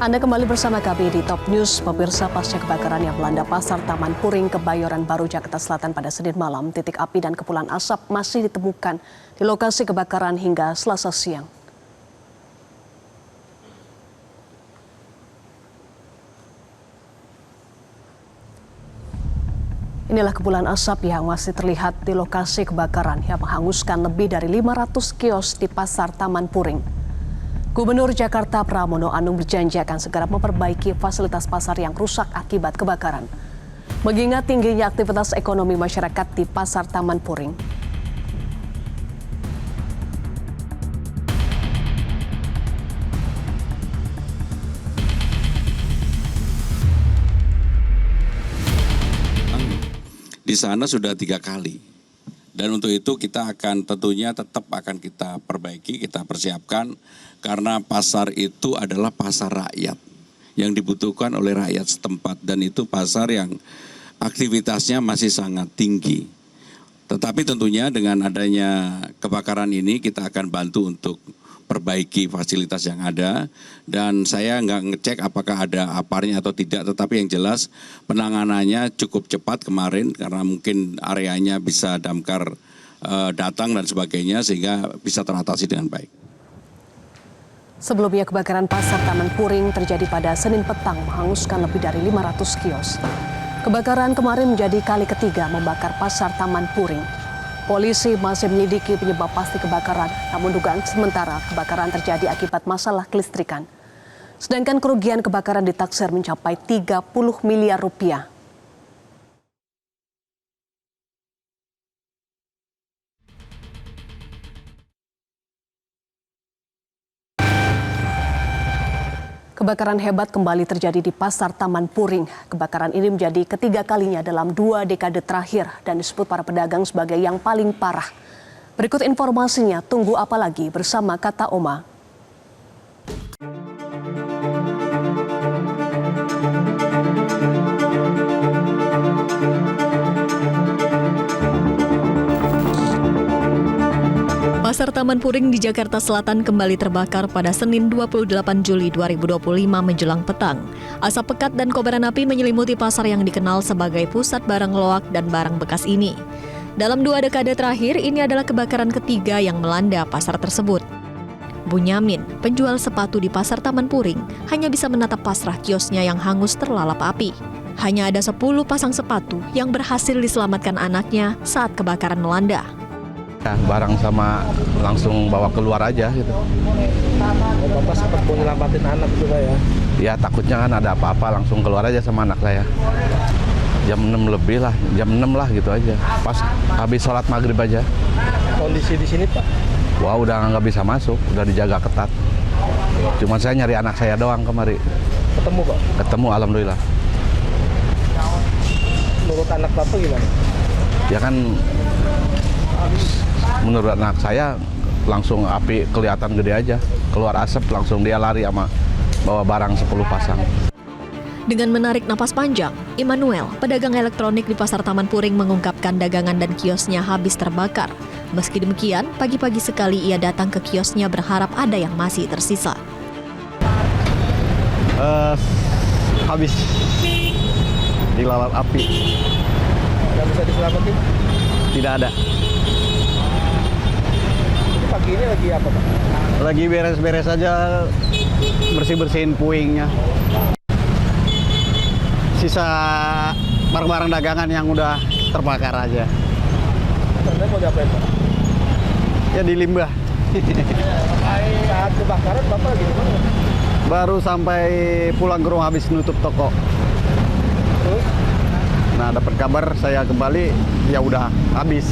Anda kembali bersama kami di Top News. Pemirsa, pasca kebakaran yang melanda pasar Taman Puring, Kebayoran Baru, Jakarta Selatan pada Senin malam, titik api dan kepulan asap masih ditemukan di lokasi kebakaran hingga Selasa siang. Inilah kepulan asap yang masih terlihat di lokasi kebakaran yang menghanguskan lebih dari 500 kios di pasar Taman Puring. Gubernur Jakarta Pramono Anung berjanji akan segera memperbaiki fasilitas pasar yang rusak akibat kebakaran. Mengingat tingginya aktivitas ekonomi masyarakat di pasar Taman Puring. Di sana sudah 3 kali. Dan untuk itu kita akan tentunya tetap akan kita perbaiki, kita persiapkan. Karena pasar itu adalah pasar rakyat yang dibutuhkan oleh rakyat setempat. Dan itu pasar yang aktivitasnya masih sangat tinggi. Tetapi tentunya dengan adanya kebakaran ini kita akan bantu untuk perbaiki fasilitas yang ada. Dan saya nggak ngecek apakah ada aparnya atau tidak. Tetapi yang jelas penanganannya cukup cepat kemarin karena mungkin areanya bisa damkar datang dan sebagainya sehingga bisa teratasi dengan baik. Sebelumnya kebakaran pasar Taman Puring terjadi pada Senin petang menghanguskan lebih dari 500 kios. Kebakaran kemarin menjadi kali ketiga membakar pasar Taman Puring. Polisi masih menyelidiki penyebab pasti kebakaran, namun dugaan sementara kebakaran terjadi akibat masalah kelistrikan. Sedangkan kerugian kebakaran ditaksir mencapai 30 miliar rupiah. Kebakaran hebat kembali terjadi di pasar Taman Puring. Kebakaran ini menjadi ketiga kalinya dalam 2 dekade terakhir dan disebut para pedagang sebagai yang paling parah. Berikut informasinya, tunggu apa lagi bersama Kata Oma. Pasar Taman Puring di Jakarta Selatan kembali terbakar pada Senin 28 Juli 2025 menjelang petang. Asap pekat dan kobaran api menyelimuti pasar yang dikenal sebagai pusat barang loak dan barang bekas ini. Dalam 2 dekade terakhir, ini adalah kebakaran ketiga yang melanda pasar tersebut. Bunyamin, penjual sepatu di pasar Taman Puring, hanya bisa menatap pasrah kiosnya yang hangus terlalap api. Hanya ada 10 pasang sepatu yang berhasil diselamatkan anaknya saat kebakaran melanda. Barang sama langsung bawa keluar aja gitu. Bapak sempat mau nyelamatin anak juga ya? Ya takutnya kan ada apa-apa langsung keluar aja sama anak saya. Jam 6 lebih lah, jam 6 lah gitu aja. Pas habis sholat maghrib aja. Kondisi di sini Pak? Wah udah nggak bisa masuk, udah dijaga ketat. Cuma saya nyari anak saya doang kemari. Ketemu Pak? Ketemu alhamdulillah. Menurut anak Bapak gimana? Ya kan menurut anak saya langsung api kelihatan gede aja, keluar asap langsung dia lari sama bawa barang 10 pasang. Dengan menarik napas panjang, Immanuel, pedagang elektronik di pasar Taman Puring mengungkapkan dagangan dan kiosnya habis terbakar. Meski demikian, pagi-pagi sekali ia datang ke kiosnya berharap ada yang masih tersisa. Habis dilalap api. Nggak bisa diselamatin? Tidak ada. Pagi ini lagi apa Pak? Lagi beres-beres aja, bersih-bersihin puingnya. Sisa barang-barang dagangan yang udah terbakar aja. Anda mau diapain Pak? Ya di limbah. Saat kebakaran Bapak lagi di mana? Baru sampai pulang ke rumah habis nutup toko. Terus? Nah dapat kabar saya kembali, ya udah habis.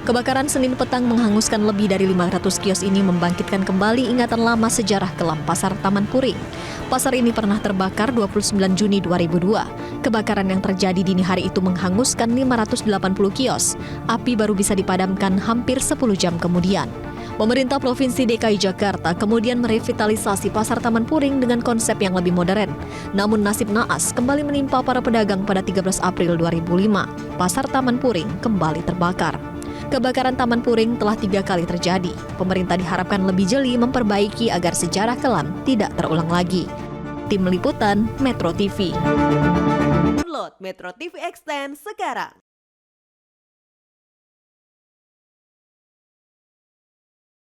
Kebakaran Senin petang menghanguskan lebih dari 500 kios ini membangkitkan kembali ingatan lama sejarah kelam pasar Taman Puring. Pasar ini pernah terbakar 29 Juni 2002. Kebakaran yang terjadi dini hari itu menghanguskan 580 kios. Api baru bisa dipadamkan hampir 10 jam kemudian. Pemerintah Provinsi DKI Jakarta kemudian merevitalisasi pasar Taman Puring dengan konsep yang lebih modern. Namun nasib naas kembali menimpa para pedagang pada 13 April 2005. Pasar Taman Puring kembali terbakar. Kebakaran Taman Puring telah 3 kali terjadi. Pemerintah diharapkan lebih jeli memperbaiki agar sejarah kelam tidak terulang lagi. Tim Liputan Metro TV. Download Metro TV Extend sekarang.